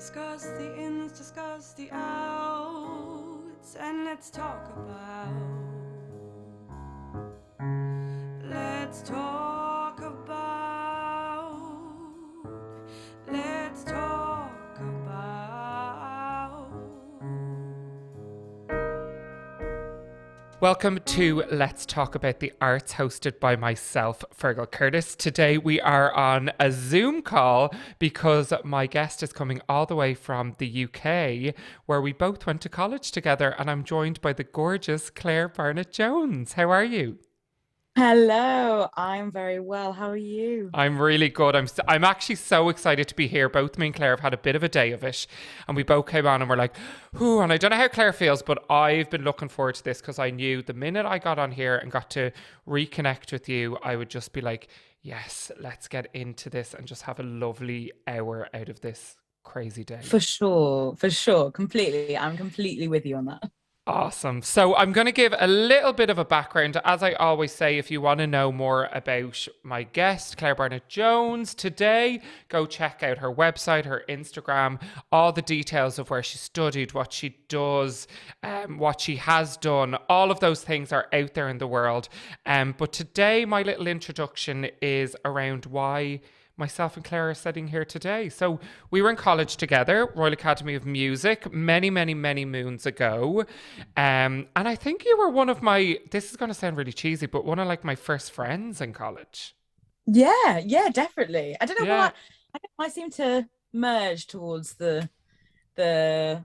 Discuss the ins, discuss the outs, and let's talk about. Let's talk about. Let's talk about. Welcome to Let's Talk About the Arts, hosted by myself, Fergal Curtis. Today we are on a Zoom call because my guest is coming all the way from the UK, where we both went to college together, and I'm joined by the gorgeous Claire Barnett-Jones. How are you? Hello, I'm very well. How are you? I'm really good. I'm actually so excited to be here. Both me and Claire have had a bit of a day of it, and we both came on and we're like, "Whew!" And I don't know how Claire feels, but I've been looking forward to this because I knew the minute I got on here and got to reconnect with you, I would just be like, "Yes, let's get into this and just have a lovely hour out of this crazy day." For sure, completely. I'm completely with you on that. Awesome. So I'm going to give a little bit of a background. As I always say, if you want to know more about my guest, Claire Barnett-Jones, today, go check out her website, her Instagram, all the details of where she studied, what she does, what she has done. All of those things are out there in the world. But today, my little introduction is around why myself and Claire are sitting here today. So we were in college together, Royal Academy of Music, many, many, many moons ago. And I think you were one of my, this is going to sound really cheesy, but one of like my first friends in college. Yeah, definitely. I don't know why Yeah. I seem to merge towards the the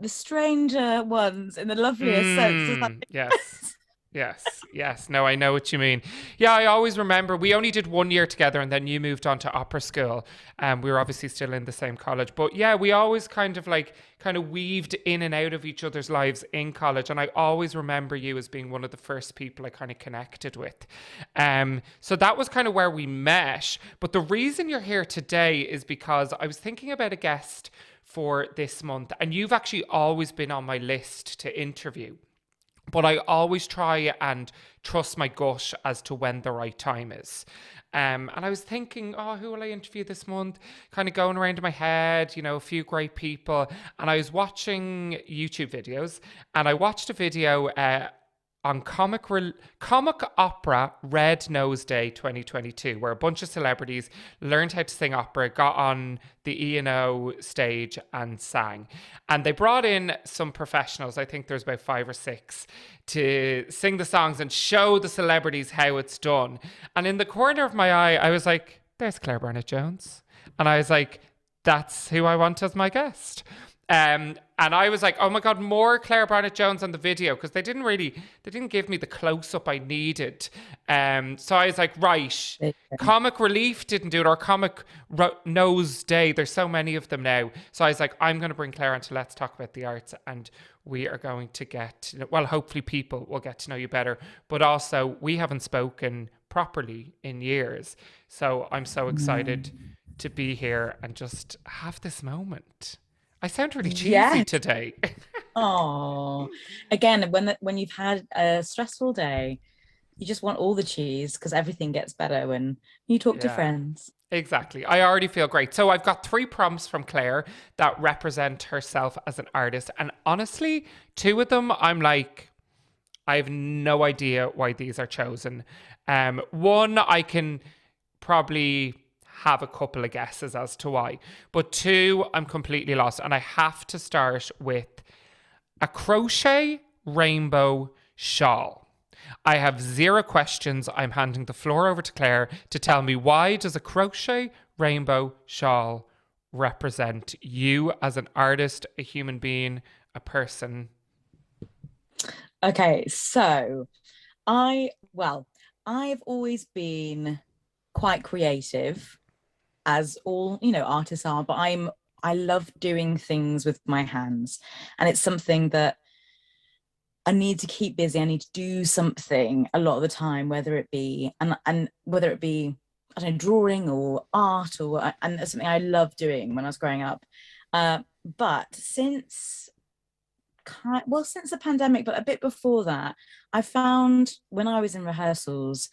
stranger ones in the loveliest sense. It's like, Yes. Yes. Yes. No, I know what you mean. Yeah, I always remember we only did 1 year together and then you moved on to opera school. And we were obviously still in the same college. But yeah, we always kind of weaved in and out of each other's lives in college. And I always remember you as being one of the first people I kind of connected with. So that was kind of where we met. But the reason you're here today is because I was thinking about a guest for this month, and you've actually always been on my list to interview. But I always try and trust my gut as to when the right time is. And I was thinking, oh, who will I interview this month? Kind of going around in my head, a few great people. And I was watching YouTube videos, and I watched a video on comic opera Red Nose Day 2022, where a bunch of celebrities learned how to sing opera, got on the E&O stage and sang. And they brought in some professionals, I think there's about 5 or 6, to sing the songs and show the celebrities how it's done. And in the corner of my eye, I was like, there's Claire Barnett-Jones. And I was like, that's who I want as my guest. And I was like, oh my God, more Claire Barnett-Jones on the video, because they didn't give me the close-up I needed. So I was like, right, Comic Relief didn't do it, or Nose Day. There's so many of them now. So I was like, I'm going to bring Claire onto Let's Talk About the Arts, and we are going to get, well, hopefully people will get to know you better. But also, we haven't spoken properly in years. So I'm so excited to be here and just have this moment. I sound really cheesy yes. today. Oh, again, when you've had a stressful day, you just want all the cheese because everything gets better when you talk to Yeah, friends. exactly. I already feel great. So I've got 3 prompts from Claire that represent herself as an artist. And honestly, 2 of them, I'm like, I have no idea why these are chosen. One, I can probably have a couple of guesses as to why. But 2, I'm completely lost. And I have to start with a crochet rainbow shawl. I have 0 questions. I'm handing the floor over to Claire to tell me, why does a crochet rainbow shawl represent you as an artist, a human being, a person? Okay, so I've always been quite creative, as all artists are, but I love doing things with my hands, and it's something that I need to keep busy. I need to do something a lot of the time, whether it be and whether it be, I don't know, drawing or art, and it's something I love doing when I was growing up. But since the pandemic, but a bit before that, I found when I was in rehearsals,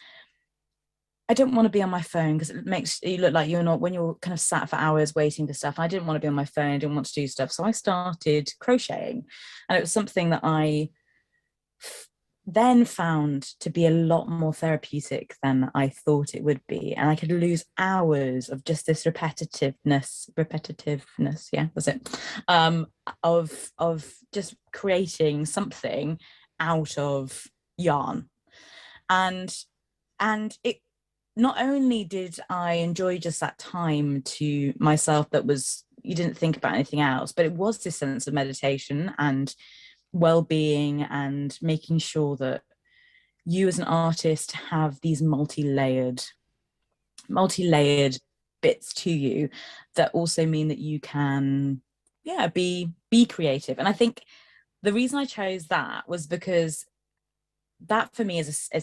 I don't want to be on my phone because it makes you look like you're not, when you're kind of sat for hours waiting for stuff. I didn't want to be on my phone. I didn't want to do stuff. So I started crocheting. And it was something that I then found to be a lot more therapeutic than I thought it would be. And I could lose hours of just this repetitiveness, yeah, that's it, of just creating something out of yarn. And it, not only did I enjoy just that time to myself, that was, you didn't think about anything else, but it was this sense of meditation and well-being, and making sure that you as an artist have these multi-layered bits to you that also mean that you can, yeah, be creative. And I think the reason I chose that was because that for me is a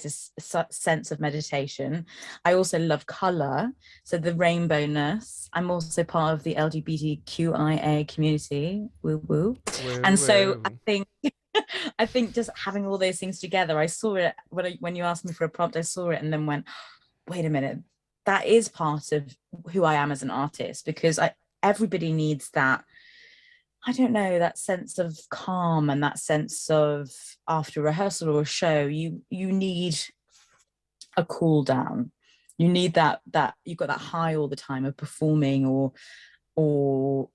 sense of meditation. I also love color, so the rainbowness. I'm also part of the LGBTQIA community, woo woo. Woo And so I woo. think I think just having all those things together, I saw it when you asked me for a prompt. I saw it and then went, wait a minute, that is part of who I am as an artist, because everybody needs that, I don't know, that sense of calm, and that sense of, after rehearsal or a show, you need a cool down. You need that you've got that high all the time of performing, or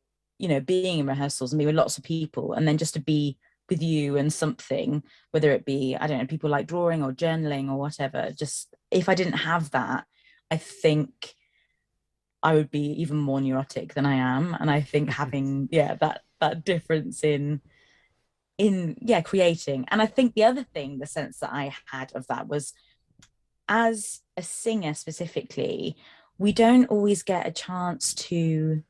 being in rehearsals and being with lots of people, and then just to be with you and something, whether it be, I don't know, people like drawing or journaling or whatever. Just, if I didn't have that, I think I would be even more neurotic than I am. And I think having, yeah, that difference in creating. And I think the other thing, the sense that I had of that was, as a singer specifically, we don't always get a chance to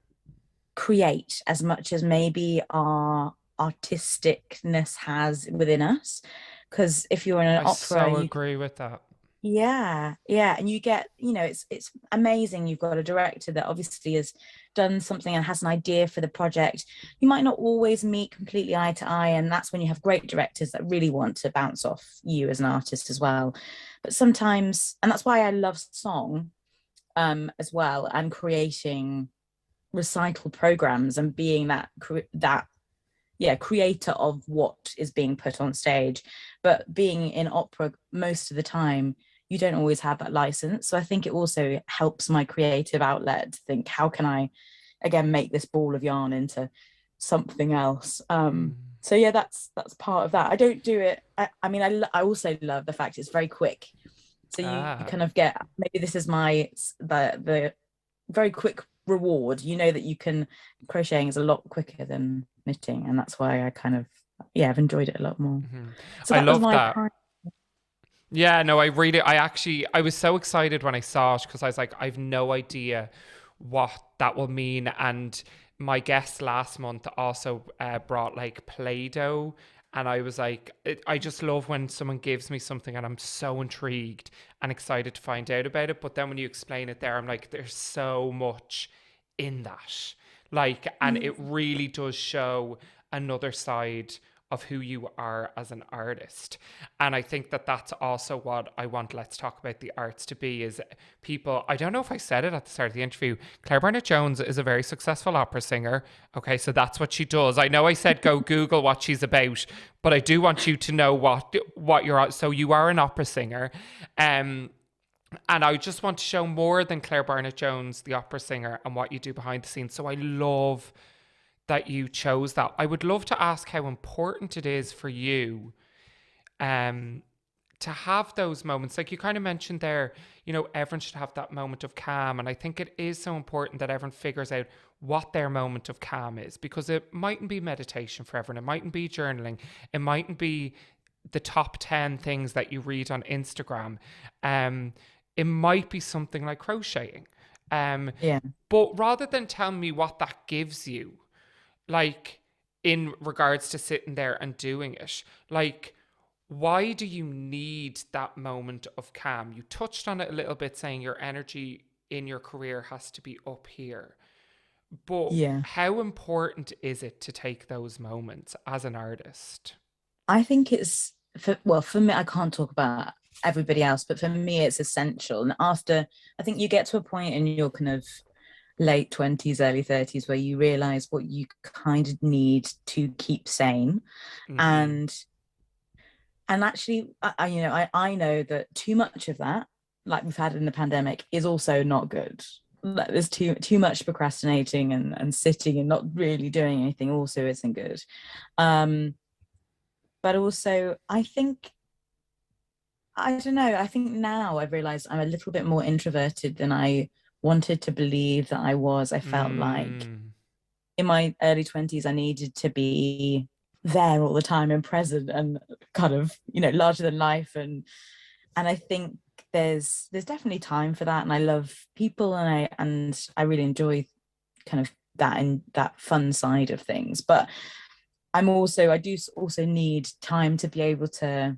create as much as maybe our artisticness has within us. Because if you're in an I opera, so you, agree with that. yeah, and you get, it's amazing. You've got a director that obviously has done something and has an idea for the project. You might not always meet completely eye to eye, and that's when you have great directors that really want to bounce off you as an artist as well. But sometimes, and that's why I love song as well, and creating recital programs, and being that creator of what is being put on stage. But being in opera most of the time, you don't always have that license. So I think it also helps my creative outlet to think, how can I again make this ball of yarn into something else. So yeah, that's part of that. I don't do it, I mean, I also love the fact it's very quick, so you Ah. kind of get, maybe this is my the very quick reward. That you can, crocheting is a lot quicker than knitting, and that's why I kind of, yeah, I've enjoyed it a lot more. So I that was love my that. Yeah, no, I was so excited when I saw it, because I was like, I've no idea what that will mean. And my guest last month also brought like Play-Doh. And I was like, I just love when someone gives me something and I'm so intrigued and excited to find out about it. But then when you explain it there, I'm like, there's so much in that. Like, and it really does show another side of who you are as an artist. And I think that that's also what I want Let's Talk About the Arts to be, is people, I don't know if I said it at the start of the interview, Claire Barnett-Jones is a very successful opera singer. Okay, so that's what she does. I know I said go Google what she's about, but I do want you to know what you're, so you are an opera singer. And I just want to show more than Claire Barnett-Jones, the opera singer, and what you do behind the scenes. So I love that you chose that. I would love to ask how important it is for you to have those moments. Like you kind of mentioned there, everyone should have that moment of calm. And I think it is so important that everyone figures out what their moment of calm is, because it mightn't be meditation for everyone. It mightn't be journaling. It mightn't be the top 10 things that you read on Instagram. It might be something like crocheting. Yeah. But rather than tell me what that gives you, like in regards to sitting there and doing it, like, why do you need that moment of calm? You touched on it a little bit, saying your energy in your career has to be up here. But Yeah, how important is it to take those moments as an artist? I think it's for me, I can't talk about everybody else, but for me it's essential. And after, I think you get to a point in your kind of late 20s, early 30s where you realize what you kind of need to keep sane. Mm-hmm. And actually, I know that too much of that, like we've had in the pandemic, is also not good. Like there's too much procrastinating and sitting and not really doing anything also isn't good. um but also I think, I don't know, I think now I've realized I'm a little bit more introverted than I wanted to believe that I was. I felt like Mm. in my early 20s I needed to be there all the time and present and kind of, larger than life. And I think there's definitely time for that, and I love people, and I really enjoy kind of that and that fun side of things. But I do also need time to be able to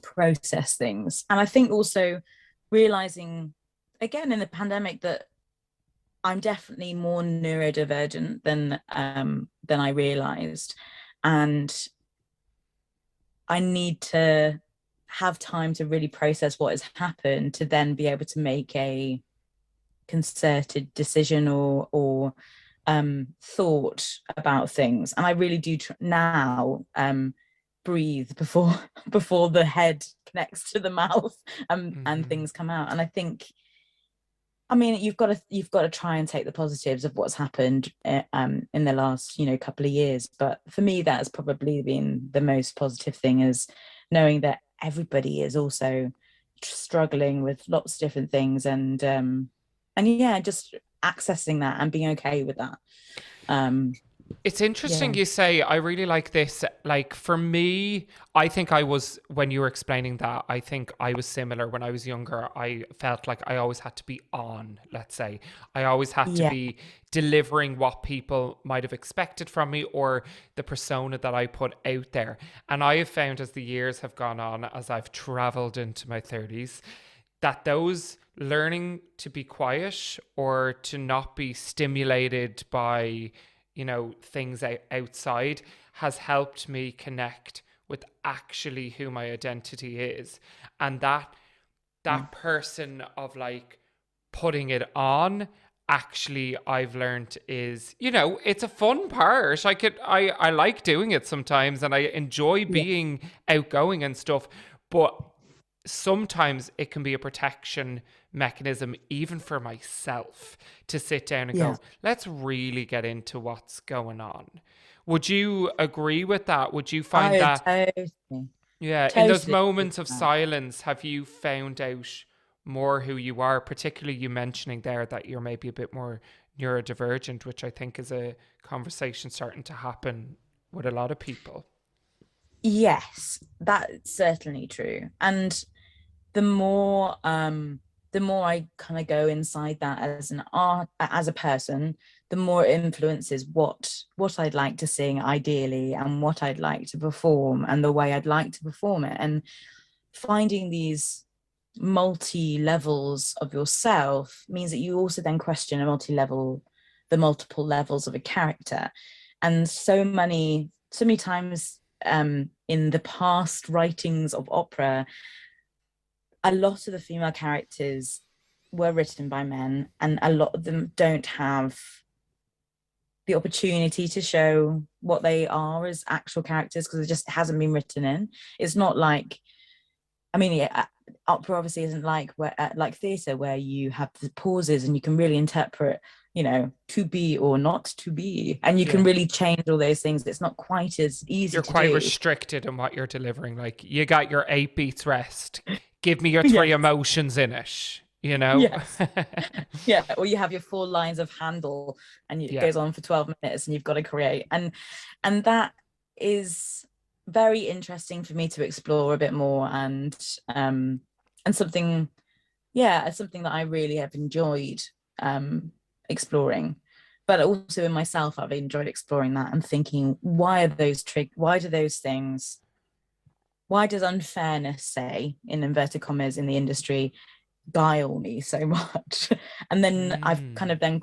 process things. And I think also realizing again in the pandemic that I'm definitely more neurodivergent than I realized. And I need to have time to really process what has happened to then be able to make a concerted decision or thought about things. And I really do now breathe before before the head connects to the mouth, and Mm-hmm. things come out. And I think, I mean, you've got to try and take the positives of what's happened in the last couple of years. But for me, that has probably been the most positive thing, is knowing that everybody is also struggling with lots of different things, and yeah, just accessing that and being okay with that. Um, It's yeah, interesting you say, I really like this. Like for me, I think I was, when you were explaining that, I think I was similar when I was younger. I felt like I always had to be on, let's say. I always had to yeah, be delivering what people might have expected from me or the persona that I put out there. And I have found as the years have gone on, as I've traveled into my 30s, that those learning to be quiet or to not be stimulated by things outside has helped me connect with actually who my identity is. And yeah, that person of like putting it on, actually I've learned is, it's a fun part. I like doing it sometimes and I enjoy yeah, being outgoing and stuff, but sometimes it can be a protection mechanism, even for myself, to sit down and yeah. go, let's really get into what's going on. Would you agree with that? Would you find I that, totally, yeah, in those totally agree with moments of that. silence, have you found out more who you are? Particularly you mentioning there that you're maybe a bit more neurodivergent, which I think is a conversation starting to happen with a lot of people. Yes, that's certainly true. And the more I kind of go inside that as an art, as a person, the more it influences what I'd like to sing ideally, and what I'd like to perform, and the way I'd like to perform it. And finding these multi levels of yourself means that you also then question the multiple levels of a character. And so many times in the past writings of opera, a lot of the female characters were written by men, and a lot of them don't have the opportunity to show what they are as actual characters because it just hasn't been written in. It's not like, I mean, yeah, opera obviously isn't like theatre where you have the pauses and you can really interpret, to be or not to be, and you can Yeah. really change all those things. It's not quite as easy You're to quite do. restricted in what you're delivering. Like you got your 8 beats rest. Give me your three Yes, emotions in it, you know? yes. Yeah, or you have your 4 lines of Handel and it Yeah. goes on for 12 minutes and you've got to create. And that is very interesting for me to explore a bit more, and something, yeah, it's something that I really have enjoyed exploring. But also in myself, I've enjoyed exploring that and thinking, why do those things, why does unfairness, say, in inverted commas, in the industry guile me so much? And then I've kind Mm. of then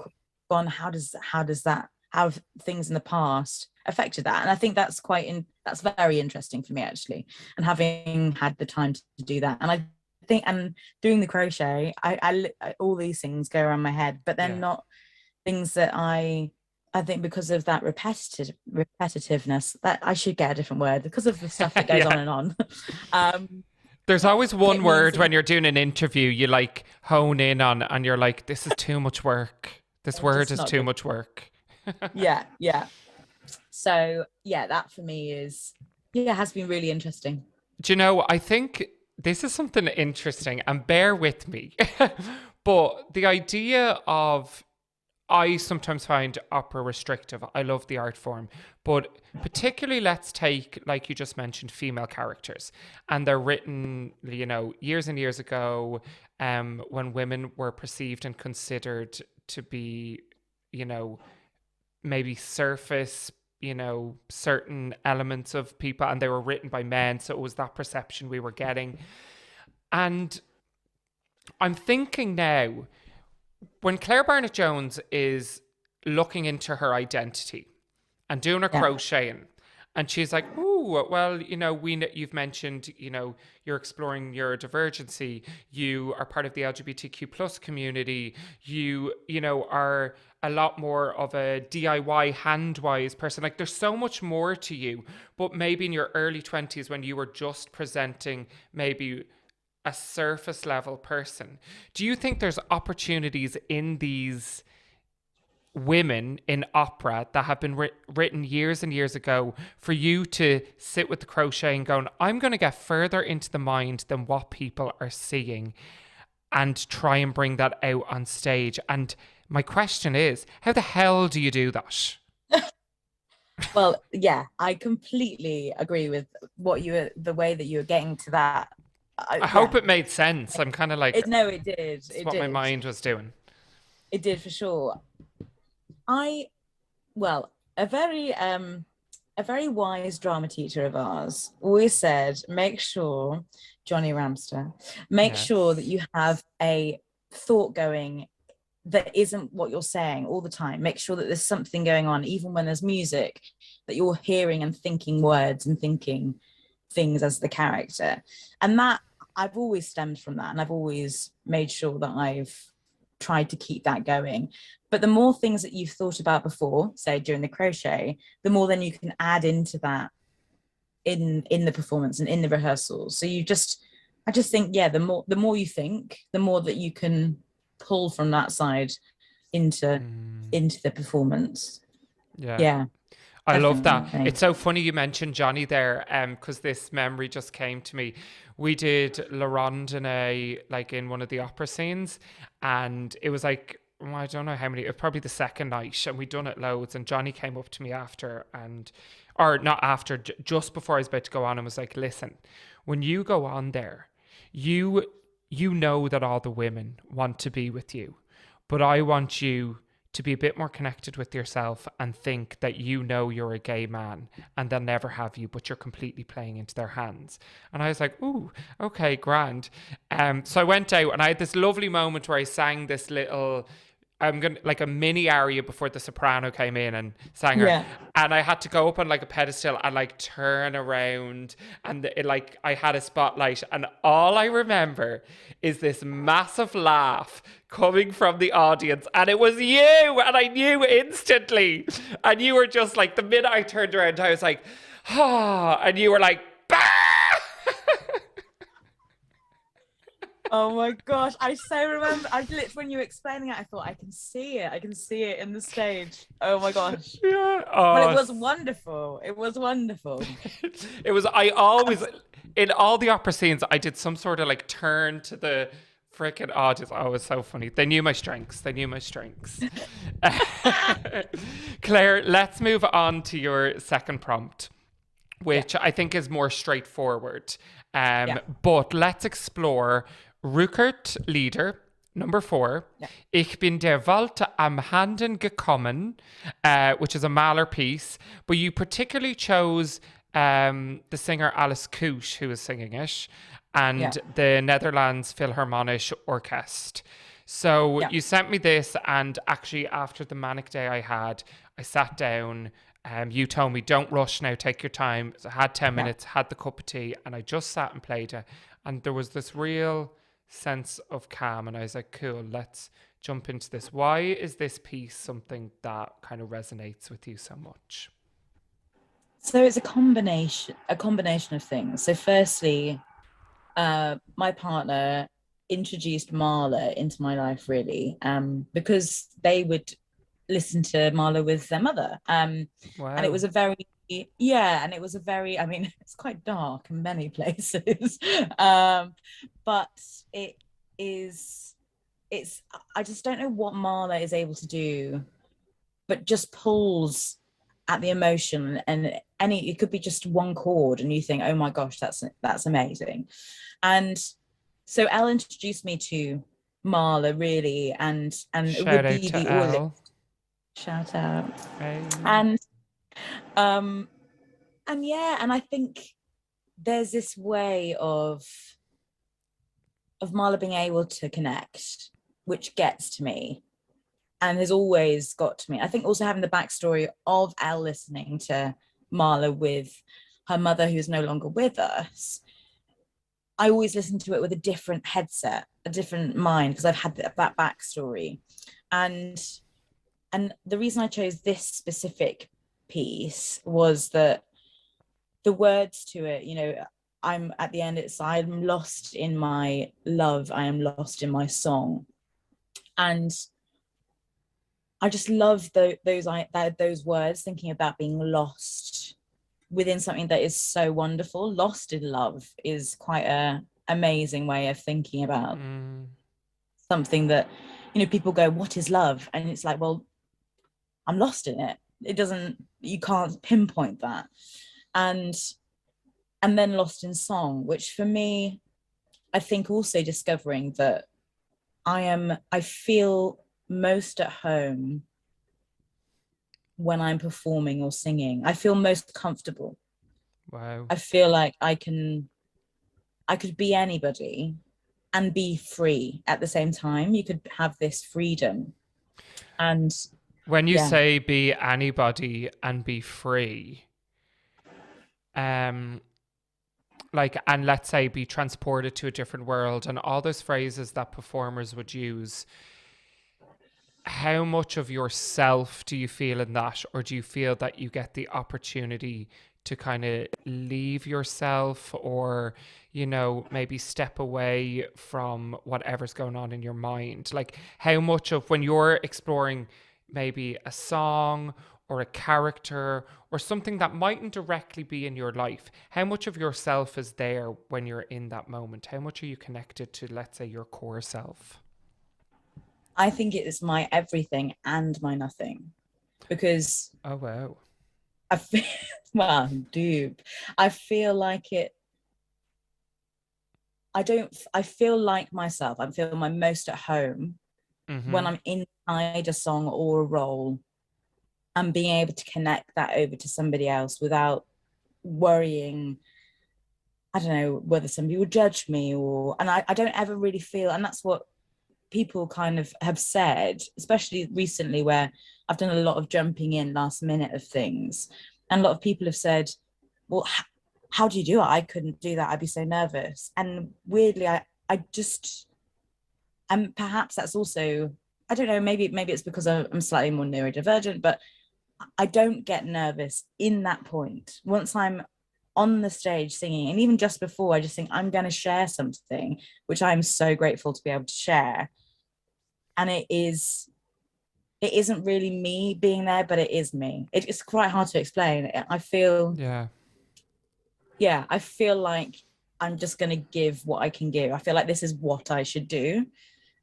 gone, how have things in the past affected that? And I think that's very interesting for me, actually. And having had the time to do that, and I think, and doing the crochet, all these things go around my head, but they're not things that I think, because of that repetitiveness, that I should get a different word, because of the stuff that goes on and on. There's always one word when you're doing an interview you like hone in on, and you're like, this is too much work. This word is too much work. Yeah. So yeah, that for me has been really interesting. Do you know, I think this is something interesting, and bear with me, but the idea of, I sometimes find opera restrictive. I love the art form, but particularly, let's take, like you just mentioned, female characters, and they're written, you know, years and years ago, when women were perceived and considered to be, you know, maybe surface, you know, certain elements of people, and they were written by men, so it was that perception we were getting. And I'm thinking now, when Claire Barnett-Jones is looking into her identity and doing her crocheting, and she's like, "Oh, well, you know, you've mentioned, you know, you're exploring your divergency. You are part of the LGBTQ plus community. You know, are a lot more of a DIY handwise person. Like, there's so much more to you. But maybe in your early 20s, when you were just presenting maybe a surface level person, do you think there's opportunities in these women in opera that have been written years and years ago for you to sit with the crochet and going, I'm going to get further into the mind than what people are seeing, and try and bring that out on stage? And my question is, how the hell do you do that? Well, yeah, I completely agree with the way that you were getting to that. I hope it made sense. I'm kind of like, no, it did. It's what my mind was doing. It did, for sure. A very wise drama teacher of ours always said, make sure, Johnny Ramster, make sure that you have a thought going that isn't what you're saying all the time. Make sure that there's something going on, even when there's music, that you're hearing and thinking words and thinking things as the character. And that, I've always stemmed from that, and I've always made sure that I've tried to keep that going. But the more things that you've thought about before, say during the crochet, the more then you can add into that in the performance and in the rehearsals. So I just think, the more you think, the more that you can pull from that side into the performance. Yeah. I love that. It's so funny you mentioned Johnny there, because this memory just came to me. We did La Rondonnée, like in one of the opera scenes, and it was like, I don't know how many, it was probably the second night, and we'd done it loads, and Johnny came up to me after, just before I was about to go on, and was like, listen, when you go on there, you know that all the women want to be with you, but I want you to be a bit more connected with yourself and think that you know you're a gay man, and they'll never have you, but you're completely playing into their hands. And I was like, ooh, okay, grand. So I went out and I had this lovely moment where I sang this little, like a mini aria before the soprano came in and sang her. And I had to go up on like a pedestal and like turn around, and I had a spotlight, and all I remember is this massive laugh coming from the audience, and it was you, and I knew instantly. And you were just like, the minute I turned around, I was like, and you were like, bah! Oh my gosh, I so remember. When you were explaining it, I thought, I can see it in the stage. Oh my gosh. Yeah. But it was wonderful. It was I always, in all the opera scenes, I did some sort of like turn to the freaking audience. Oh, it was so funny. They knew my strengths. Claire, let's move on to your second prompt, which I think is more straightforward. But let's explore Rückert Lieder, number 4. Ich bin der Welt am Handen gekommen, which is a Mahler piece, but you particularly chose the singer Alice Koos, who is singing it, and the Netherlands Philharmonisch Orkest. So Yeah. you sent me this, and actually after the manic day I had, I sat down. You told me, don't rush now, take your time. So I had 10 Yeah. minutes, had the cup of tea, and I just sat and played it. And there was this real sense of calm. And I was like, cool, let's jump into this. Why is this piece something that kind of resonates with you so much? So it's a combination of things. So firstly, my partner introduced Marla into my life really, because they would listen to Marla with their mother. And it Wow. was a very, yeah, and it was a very, I mean, it's quite dark in many places. But it is, it's, I just don't know what Marla is able to do, but just pulls at the emotion, and it could be just one chord and you think, oh my gosh, that's amazing. And so Elle introduced me to Marla really, and Shout with out to the oil, Elle. shout out. Hey. And um and yeah, and I think there's this way of Marla being able to connect, which gets to me and has always got to me. I think also having the backstory of Elle listening to Marla with her mother, who's no longer with us, I always listen to it with a different headset, a different mind, because I've had that backstory. And and the reason I chose this specific piece was that the words to it, I'm at the end, it's I'm lost in my love, I am lost in my song. And I just love those words, thinking about being lost within something that is so wonderful. Lost in love is quite a amazing way of thinking about Mm. something that, people go, what is love? And it's like, well, I'm lost in it. It doesn't, you can't pinpoint that. And then lost in song, which for me, I think also discovering that I feel most at home when I'm performing or singing. I feel most comfortable. Wow. I feel like I could be anybody and be free at the same time. You could have this freedom. And When you yeah, say be anybody and be free, um, like, and let's say be transported to a different world, and all those phrases that performers would use, how much of yourself do you feel in that, or do you feel that you get the opportunity to kind of leave yourself, or maybe step away from whatever's going on in your mind? Like, how much of, when you're exploring maybe a song or a character or something that mightn't directly be in your life, how much of yourself is there when you're in that moment? How much are you connected to, let's say, your core self? I think it is my everything and my nothing, because Oh, wow. I feel, well, dude, I feel like it. I feel like myself. I feel my most at home Mm-hmm. when I'm inside a song or a role, and being able to connect that over to somebody else without worrying, I don't know, whether somebody will judge me, and I don't ever really feel, and that's what people kind of have said, especially recently, where I've done a lot of jumping in last minute of things. And a lot of people have said, well, how do you do it? I couldn't do that. I'd be so nervous. And weirdly, I just, and perhaps that's also, I don't know, maybe it's because I'm slightly more neurodivergent, but I don't get nervous in that point. Once I'm on the stage singing, and even just before, I just think I'm going to share something, which I'm so grateful to be able to share. And it isn't really me being there, but it is me. It's quite hard to explain. I feel, Yeah. yeah, I feel like I'm just going to give what I can give. I feel like this is what I should do,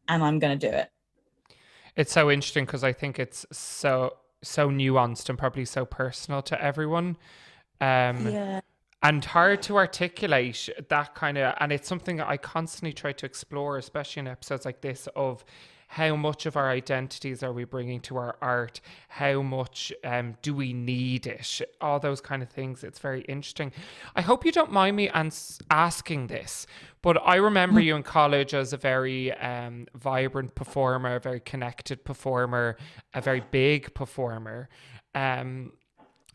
and I'm going to do it. It's so interesting because I think it's so nuanced and probably so personal to everyone. Um, Yeah. and hard to articulate that kind of, and it's something I constantly try to explore, especially in episodes like this, of how much of our identities are we bringing to our art? How much do we need it? All those kind of things. It's very interesting. I hope you don't mind me asking this, but I remember you in college as a very vibrant performer, a very connected performer, a very big performer. And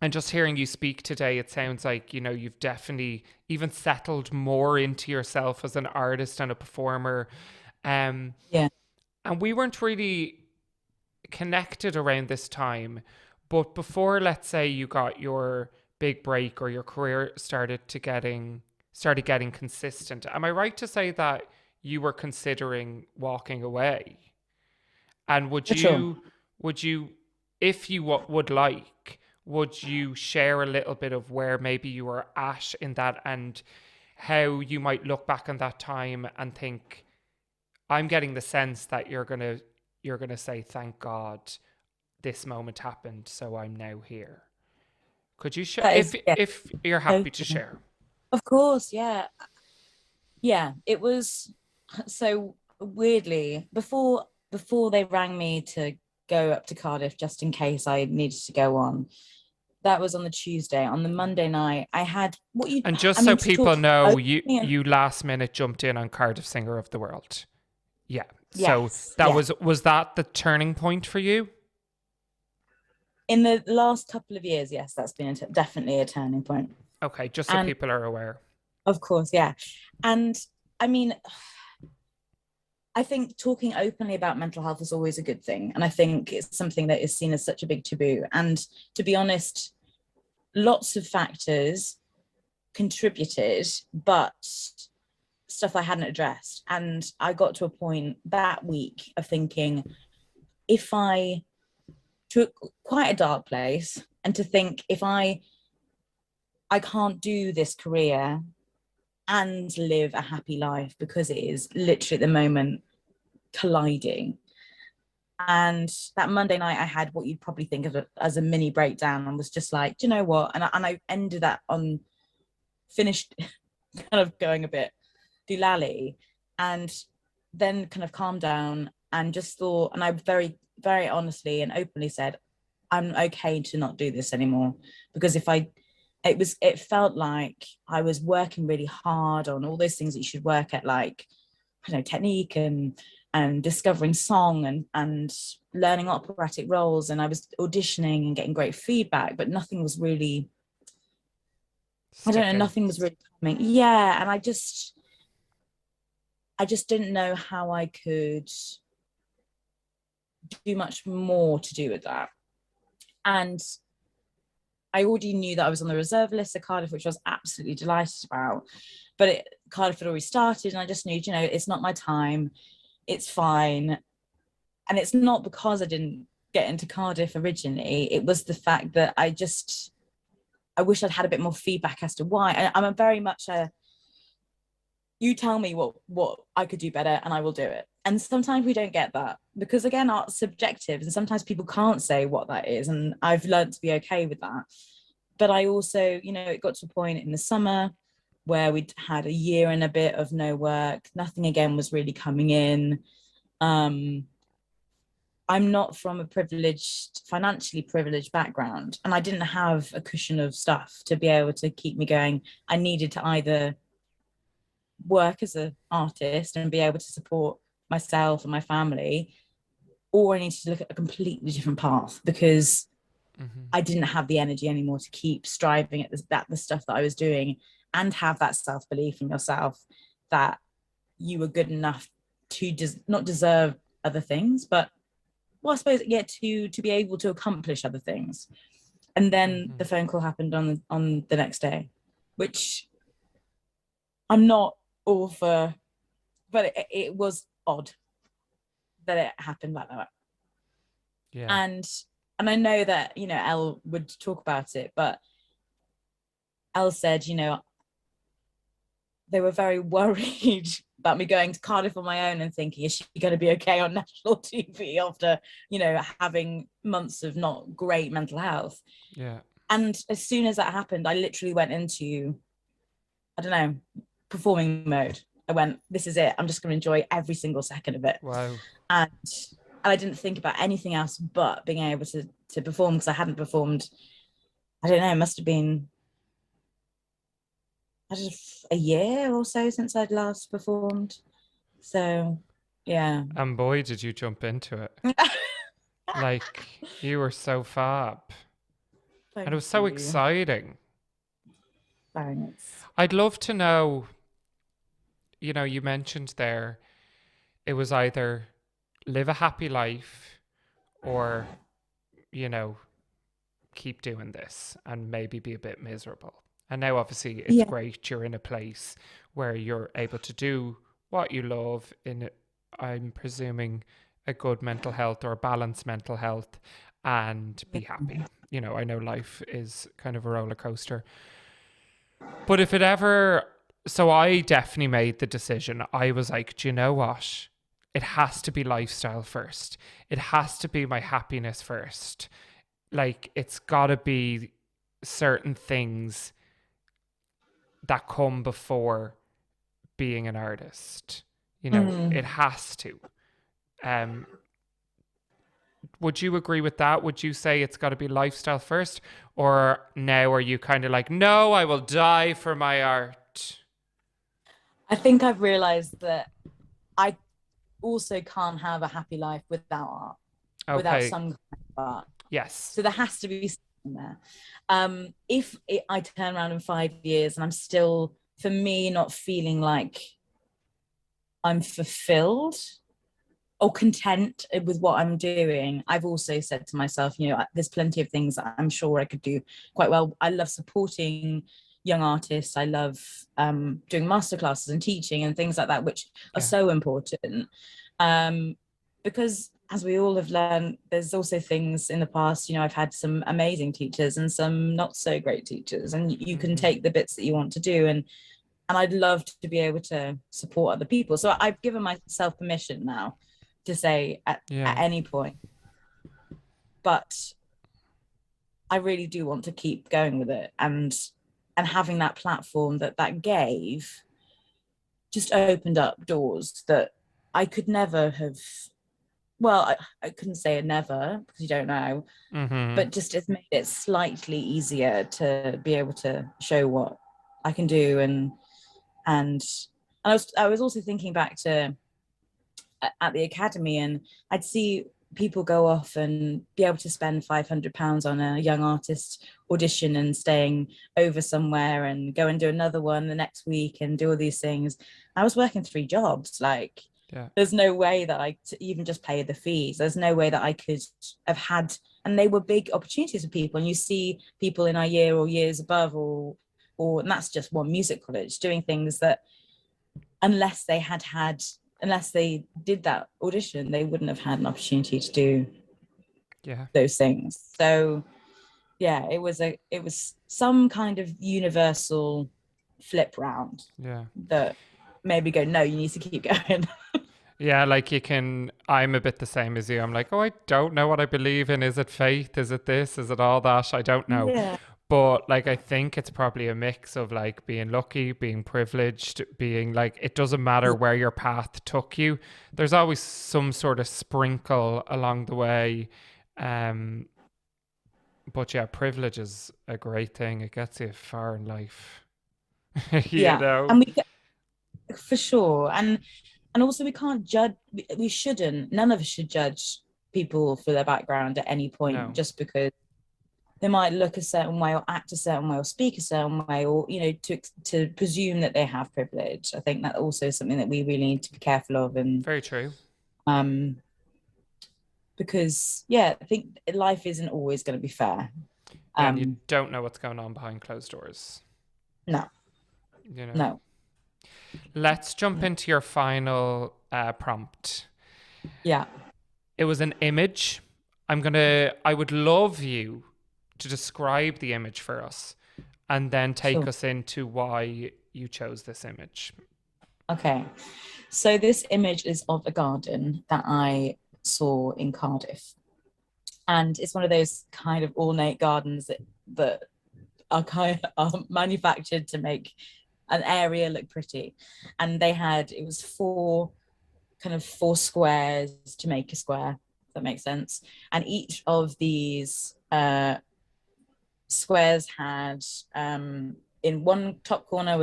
just hearing you speak today, it sounds like, you know, you've definitely even settled more into yourself as an artist and a performer. Yeah. And we weren't really connected around this time. But before, let's say, you got your big break or your career started getting consistent, am I right to say that you were considering walking away? And For sure. would you, if you would like, would you share a little bit of where maybe you were at in that, and how you might look back on that time and think, I'm getting the sense that you're gonna say, thank God this moment happened, so I'm now here. Could you share That is, yeah, if you're happy to totally. share? Of course, yeah. Yeah, it was so weirdly before they rang me to go up to Cardiff just in case I needed to go on. That was on the Tuesday. On the Monday night, I had what you And just I so mean to people talk know, you openly and you last minute jumped in on Cardiff Singer of the World. Yeah. So yes, that yeah. was that the turning point for you? In the last couple of years, yes, that's been definitely a turning point. Okay, just so And people are aware. of course, yeah. And I mean, I think talking openly about mental health is always a good thing. And I think it's something that is seen as such a big taboo. And to be honest, lots of factors contributed, but stuff I hadn't addressed. And I got to a point that week of thinking, if I took quite a dark place, and to think if I can't do this career and live a happy life, because it is literally at the moment colliding. And that Monday night, I had what you'd probably think of as a mini breakdown, and was just like, do you know what? And I ended that on finished, kind of going a bit doolally, and then kind of calmed down and just thought, and I very, very honestly and openly said, I'm okay to not do this anymore, because it felt like I was working really hard on all those things that you should work at, like, I don't know, technique and discovering song and learning operatic roles, and I was auditioning and getting great feedback, but nothing was really, I don't know, Sticking. nothing was really coming. Yeah, and I just didn't know how I could do much more to do with that. And I already knew that I was on the reserve list at Cardiff, which I was absolutely delighted about. But Cardiff had already started, and I just knew, you know, it's not my time. It's fine. And it's not because I didn't get into Cardiff originally. It was the fact that I wish I'd had a bit more feedback as to why. I'm a very much a, you tell me what I could do better and I will do it. And sometimes we don't get that, because again, art's subjective, and sometimes people can't say what that is. And I've learned to be okay with that. But I also, you know, it got to a point in the summer where we'd had a year and a bit of no work. Nothing again was really coming in. I'm not from a financially privileged background, and I didn't have a cushion of stuff to be able to keep me going. I needed to either work as an artist and be able to support myself and my family, or I needed to look at a completely different path, because I didn't have the energy anymore to keep striving at the stuff that I was doing, and have that self-belief in yourself that you were good enough to not deserve other things, but, well, I suppose, yeah, to be able to accomplish other things. And then the phone call happened on the next day, which I'm not all for, but it was odd that it happened like that. Yeah. And I know that, you know, Elle would talk about it, but Elle said, you know, they were very worried about me going to Cardiff on my own and thinking, is she going to be okay on national TV after, you know, having months of not great mental health? Yeah. And as soon as that happened, I literally went into, I don't know, performing mode. I went, this is it. I'm just going to enjoy every single second of it. Wow. and I didn't think about anything else but being able to perform, because I hadn't performed. I don't know, it must have been a year or so since I'd last performed. So yeah. And boy, did you jump into it. Like, you were so fab. And it was Thank so you. exciting. Thanks. I'd love to know, you mentioned there it was either live a happy life or, you know, keep doing this and maybe be a bit miserable. And now, obviously, it's Yeah. great you're in a place where you're able to do what you love in, I'm presuming, a good mental health or a balanced mental health and be happy. I know life is kind of a roller coaster. But if it ever, so I definitely made the decision. I was like, do you know what? It has to be lifestyle first. It has to be my happiness first. Like, it's got to be certain things that come before being an artist. It has to. Um, would you agree with that? Would you say it's got to be lifestyle first? Or now are you kind of like, no, I will die for my art? I think I've realized that I also can't have a happy life without art, without Okay. some kind of art. Yes. So there has to be something there. If I turn around in 5 years and I'm still, for me, not feeling like I'm fulfilled or content with what I'm doing, I've also said to myself, there's plenty of things that I'm sure I could do quite well. I love supporting young artists. I love doing masterclasses and teaching and things like that, which are so important. Because as we all have learned, there's also things in the past, I've had some amazing teachers and some not so great teachers, and you can take the bits that you want to do, and I'd love to be able to support other people. So I've given myself permission now to say at any point, but I really do want to keep going with it, and having that platform that gave just opened up doors that I could never have. Well, I couldn't say it never, because you don't know, but just it's made it slightly easier to be able to show what I can do. And I was also thinking back to at the academy, and I'd see people go off and be able to spend £500 on a young artist audition and staying over somewhere and go and do another one the next week and do all these things. I was working 3 jobs. Like, there's no way that I even just pay the fees. There's no way that I could have had, and they were big opportunities for people. And you see people in our year or years above, or and that's just one music college, doing things that unless they did that audition, they wouldn't have had an opportunity to do those things. So yeah, it was some kind of universal flip round that made me go, no, you need to keep going. Yeah, like I'm a bit the same as you. I'm like, oh, I don't know what I believe in. Is it faith? Is it this? Is it all that? I don't know. Yeah. But like, I think it's probably a mix of like being lucky, being privileged, being like, it doesn't matter where your path took you. There's always some sort of sprinkle along the way. But yeah, privilege is a great thing. It gets you far in life. you know? And for sure. And also we can't judge, we shouldn't, none of us should judge people for their background at any point, just because they might look a certain way or act a certain way or speak a certain way, or to presume that they have privilege. I think that also is something that we really need to be careful of. And very true. Because I think life isn't always going to be fair. And you don't know what's going on behind closed doors. No. No. Let's jump into your final prompt. Yeah. It was an image. I would love you to describe the image for us and then take us into why you chose this image. Okay. So this image is of a garden that I saw in Cardiff. And it's one of those kind of ornate gardens that are manufactured to make an area look pretty. And it was 4 kind of 4 squares to make a square, if that makes sense. And each of these squares had, in one top corner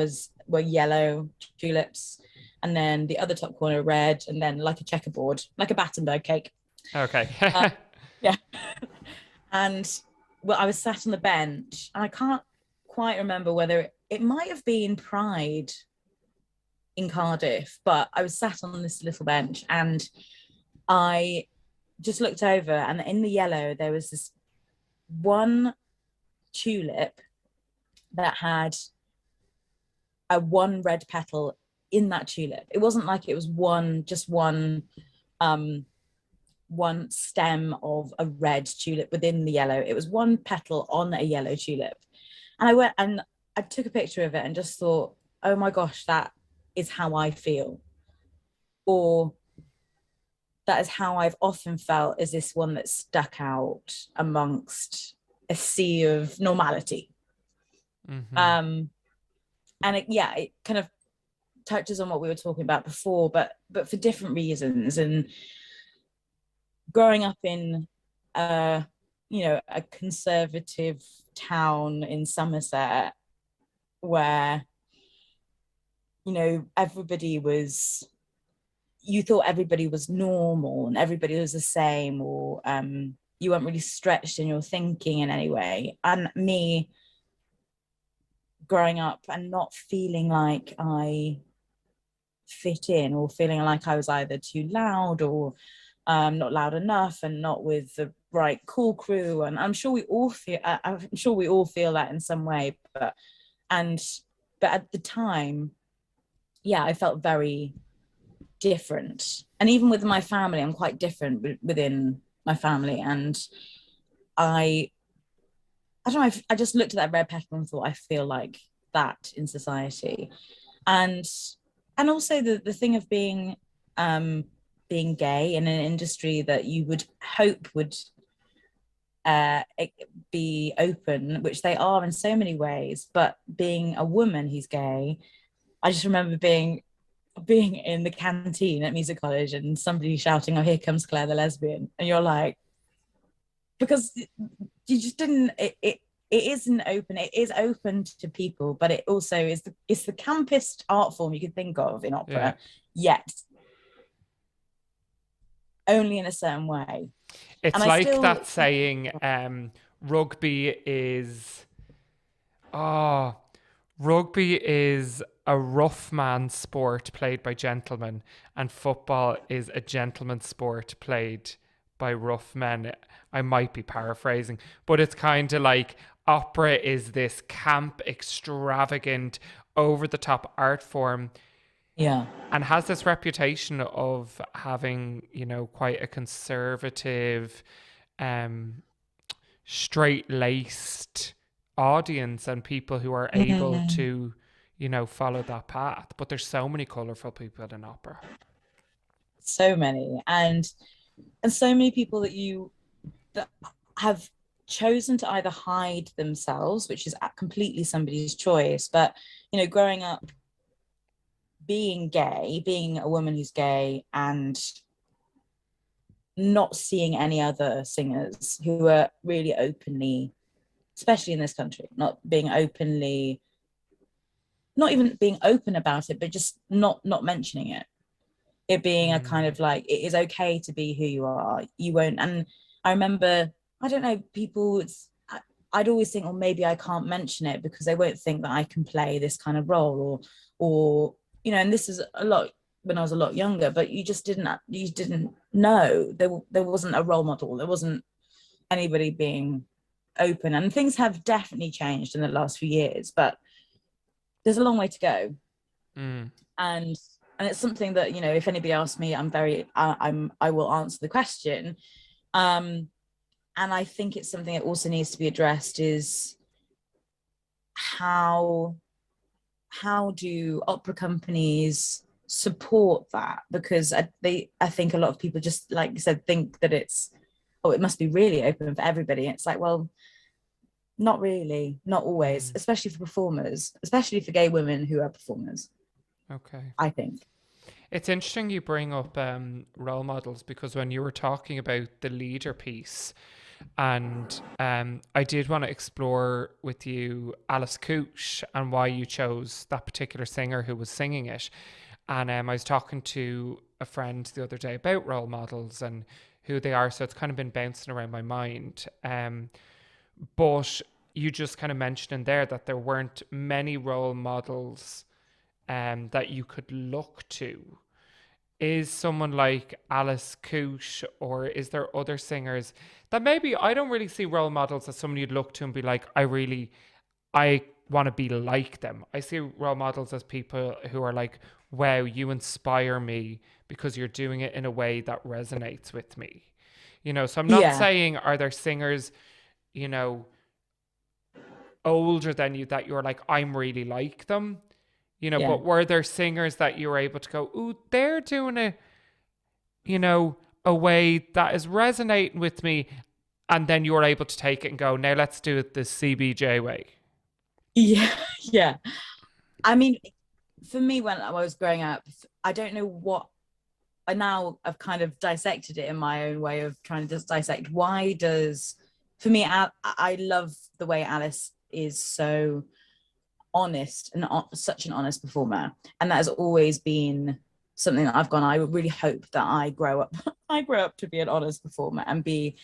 were yellow tulips, and then the other top corner red, and then like a checkerboard, like a Battenberg cake. Okay. Yeah. And well, I was sat on the bench, and I can't quite remember whether it might have been Pride in Cardiff, but I was sat on this little bench, and I just looked over, and in the yellow there was this one tulip that had a one red petal in that tulip. It wasn't like it was one stem of a red tulip within the yellow. It was one petal on a yellow tulip. And I went and I took a picture of it and just thought, oh my gosh, that is how I feel. Or that is how I've often felt, is this one that stuck out amongst a sea of normality. And it kind of touches on what we were talking about before, but for different reasons. And growing up in a conservative town in Somerset, where you thought everybody was normal and everybody was the same, or you weren't really stretched in your thinking in any way. And me growing up and not feeling like I fit in, or feeling like I was either too loud or not loud enough, and not with the right cool crew. And I'm sure we all feel that in some way, but at the time, yeah, I felt very different. And even with my family, I'm quite different within my family. And I don't know, I just looked at that red petal and thought, I feel like that in society. And also the thing of being gay in an industry that you would hope would be open, which they are in so many ways, but being a woman who's gay, I just remember being in the canteen at music college and somebody shouting, oh, here comes Claire the lesbian, and you're like, because you just didn't, it isn't open. It is open to people, but it also is it's the campest art form you could think of in opera, yet only in a certain way. It's like that saying, rugby is a rough man's sport played by gentlemen, and football is a gentleman's sport played by rough men. I might be paraphrasing, but it's kind of like opera is this camp, extravagant, over-the-top art form. Yeah. And has this reputation of having, quite a conservative, straight-laced audience and people who are able to, follow that path. But there's so many colourful people in opera. So many. And so many people that have chosen to either hide themselves, which is completely somebody's choice. But, growing up, being gay, being a woman who's gay, and not seeing any other singers who are really openly, especially in this country, not even being open about it, but just not mentioning it. It being a kind of like, it is okay to be who you are. You won't. And I remember, I don't know, I'd always think, oh, maybe I can't mention it because they won't think that I can play this kind of role, or and this is a lot when I was a lot younger, but you didn't know. There wasn't a role model. There wasn't anybody being open, and things have definitely changed in the last few years, but there's a long way to go. And it's something that, if anybody asks me, I will answer the question. And I think it's something that also needs to be addressed, is how do opera companies support that? Because I think a lot of people, just like you said, think that it must be really open for everybody. It's like, well, not really, not always, especially for performers, especially for gay women who are performers. Okay. I think. It's interesting you bring up role models, because when you were talking about the leader piece, and I did want to explore with you Alice Cooch and why you chose that particular singer who was singing it. And I was talking to a friend the other day about role models and who they are. So it's kind of been bouncing around my mind. But you just kind of mentioned in there that there weren't many role models that you could look to. Is someone like Alice Cooch, or is there other singers that maybe I don't really see role models as someone you'd look to and be like, I want to be like them. I see role models as people who are like, wow, you inspire me because you're doing it in a way that resonates with me. So I'm not Yeah, saying are there singers, you know, older than you that you're like, I'm really like them, yeah. but were there singers that you were able to go, ooh, they're doing it, you know, a way that is resonating with me. And then you're able to take it and go, now let's do it the CBJ way. Yeah, yeah. I mean, for me, when I was growing up, I don't know what I now I've kind of dissected it in my own way of trying to just dissect why does for me I love the way Alice is so honest and such an honest performer, and that has always been something that I've gone. I really hope that I grow up I grow up to be an honest performer and be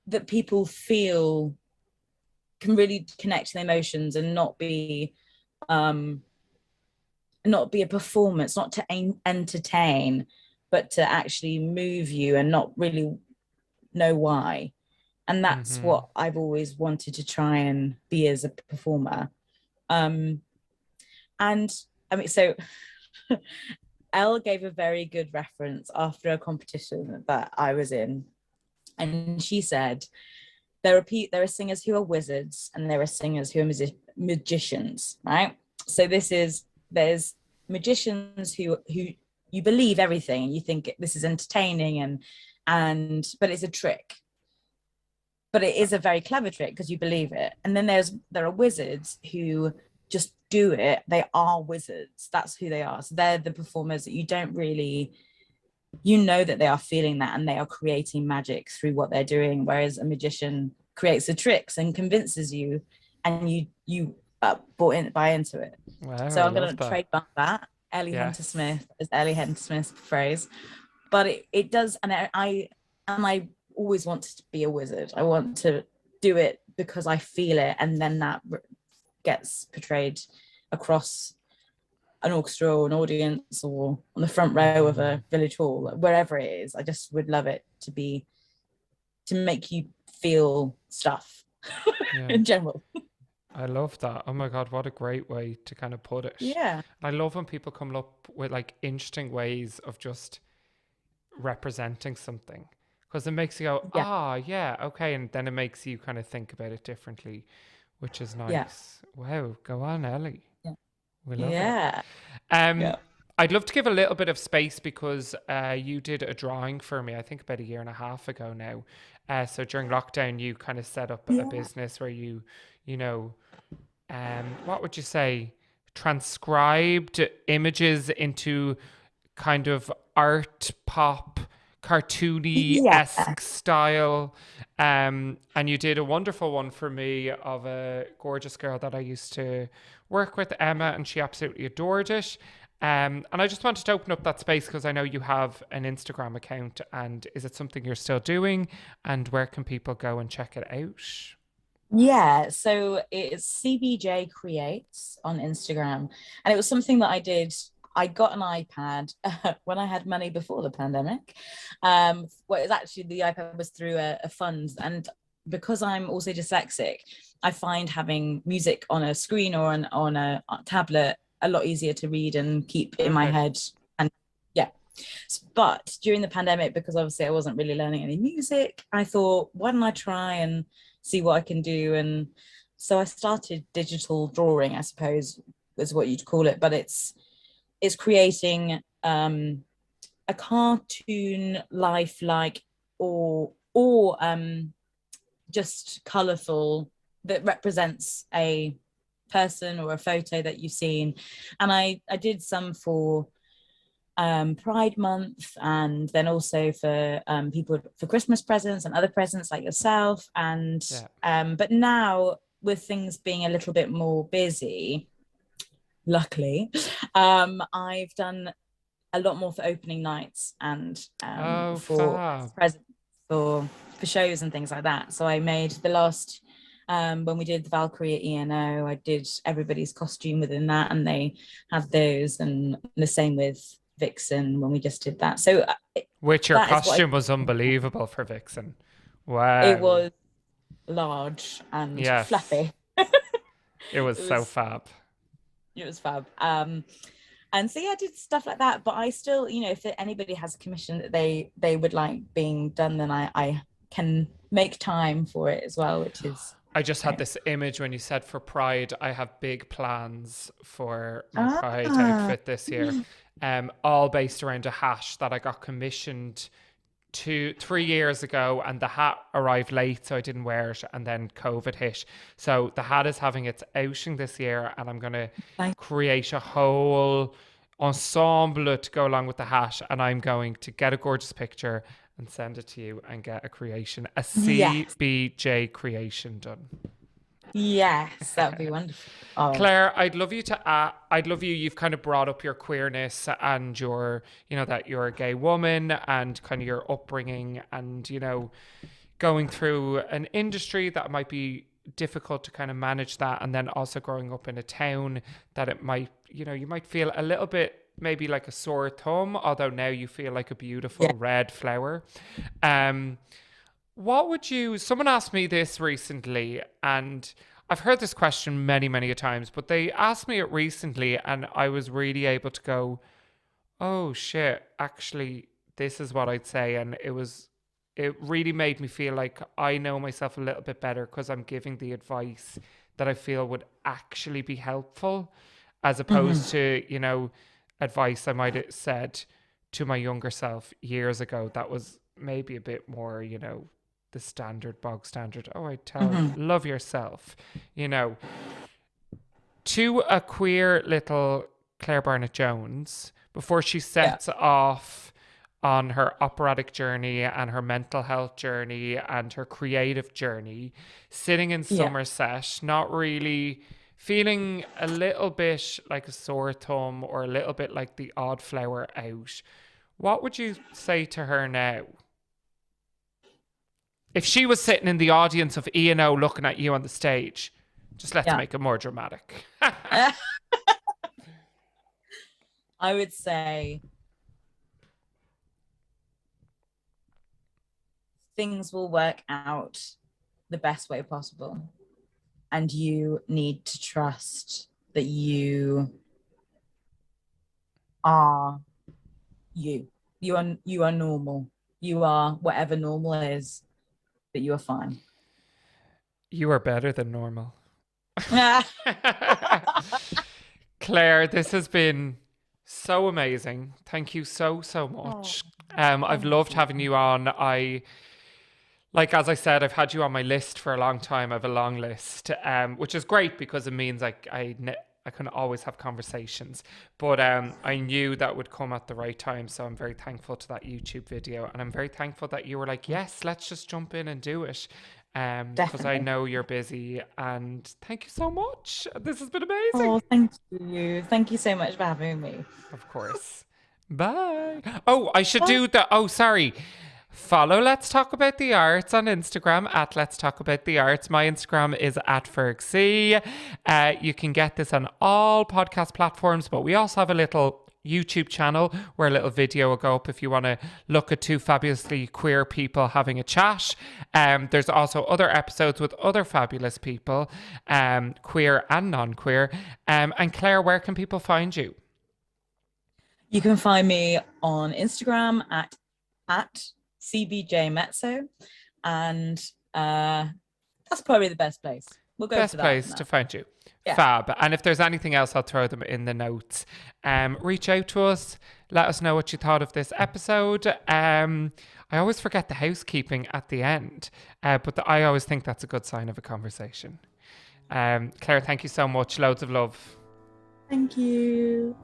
that people feel can really connect to the emotions and um not be a performance, not to entertain, but to actually move you and not really know why. And that's Mm-hmm. what I've always wanted to try and be as a performer. Um, and I mean, so Elle gave a very good reference after a competition that I was in, and she said there are singers who are wizards and there are singers who are magicians, right? So there's magicians who you believe everything and you think this is entertaining and but it's a trick, but it is a very clever trick because you believe it. And then there are wizards who just do it. They are wizards. That's who they are. So they're the performers that you don't really, that they are feeling that and they are creating magic through what they're doing. Whereas a magician creates the tricks and convinces you, and you buy into it. Wow, So I I'm love going to that. trademark that Ellie Hunter Yes. Smith as Ellie Hunter Smith's phrase. But it does, and I always wanted to be a wizard. I want to do it because I feel it, and then that gets portrayed across an orchestra or an audience or on the front row of Mm-hmm. a village hall, wherever it is. I just would love it to make you feel stuff Yeah. in general. I love that. Oh my God, what a great way to kind of put it. Yeah, I love when people come up with like interesting ways of just representing something, because it makes you go, yeah, yeah, okay. And then it makes you kind of think about it differently, which is yeah, nice. Wow, go on, Ellie. yeah, We love it. yeah, Um, yeah. I'd love to give a little bit of space because you did a drawing for me, I think about a year and a half ago now. So during lockdown, you kind of set up a Yeah. business where you know, what would you say, transcribed images into kind of art pop, cartoony Yeah. esque style. And you did a wonderful one for me of a gorgeous girl that I used to work with, Emma, and she absolutely adored it. And I just wanted to open up that space because I know you have an Instagram account. And is it something you're still doing? And where can people go and check it out? Yeah, so it's CBJ Creates on Instagram. And it was something that I did. I got an iPad when I had money before the pandemic. Well, it was actually the iPad was through a fund. And because I'm also dyslexic, I find having music on a screen or on a tablet a lot easier to read and keep in my Okay. head. And yeah. But during the pandemic, because obviously I wasn't really learning any music, I thought, why don't I try and see what I can do? And so I started digital drawing, I suppose is what you'd call it, but it's creating a cartoon lifelike or just colorful that represents a person or a photo that you've seen. And I did some for Pride Month, and then also for people for Christmas presents and other presents like yourself. And but now with things being a little bit more busy, luckily, I've done a lot more for opening nights and for presents for shows and things like that. So I made the last when we did the Valkyrie at ENO, I did everybody's costume within that, and they had those, and the same with Vixen when we just did that. So which your costume was unbelievable for Vixen. Wow. It was large and fluffy. It was so fab. It was fab. And so I did stuff like that, but I still, if anybody has a commission that they would like being done, then I can make time for it as well, which is I just had this image when you said for Pride. I have big plans for my Pride outfit this year, all based around a hat that I got commissioned 3 years ago, and the hat arrived late, so I didn't wear it, and then COVID hit. So the hat is having its outing this year, and I'm going to create a whole ensemble to go along with the hat, and I'm going to get a gorgeous picture and send it to you and get a CBJ creation done. Yes, that'd be wonderful. Claire, I'd love you. You've kind of brought up your queerness and your, that you're a gay woman and kind of your upbringing and, going through an industry that might be difficult to kind of manage that. And then also growing up in a town that it might, you might feel a little bit maybe like a sore thumb, although now you feel like a beautiful red flower. Someone asked me this recently, and I've heard this question many, many times, but they asked me it recently, and I was really able to go, oh shit, actually, this is what I'd say. And it really made me feel like I know myself a little bit better because I'm giving the advice that I feel would actually be helpful, as opposed to, advice I might have said to my younger self years ago that was maybe a bit more, the bog standard. Oh, I tell love yourself, to a queer little Claire Barnett-Jones before she sets off on her operatic journey and her mental health journey and her creative journey, sitting in Somerset, not really feeling a little bit like a sore thumb or a little bit like the odd flower out. What would you say to her now? If she was sitting in the audience of E&O looking at you on the stage, just let's make it more dramatic. I would say things will work out the best way possible. And you need to trust that you are you. You are normal. You are whatever normal is, that you are fine. You are better than normal. Claire, this has been so amazing. Thank you so much. I've loved having you on. As I said, I've had you on my list for a long time. I have a long list, which is great because it means I can always have conversations. But I knew that would come at the right time. So I'm very thankful to that YouTube video. And I'm very thankful that you were like, yes, let's just jump in and do it. Because I know you're busy. And thank you so much. This has been amazing. Oh, thank you. Thank you so much for having me. Of course. Bye. Oh, I should do the... Oh, sorry. Follow Let's Talk About the Arts on Instagram at Let's Talk About the Arts. My Instagram is at Fergsy. You can get this on all podcast platforms, but we also have a little YouTube channel where a little video will go up if you want to look at two fabulously queer people having a chat. There's also other episodes with other fabulous people, queer and non-queer. And Claire, where can people find you? You can find me on Instagram at CBJ Mezzo, and that's probably the best place. We'll go best to that place to find you. Fab. And if there's anything else, I'll throw them in the notes. Reach out to us. Let us know what you thought of this episode. I always forget the housekeeping at the end, but I always think that's a good sign of a conversation. Claire, thank you so much. Loads of love. Thank you.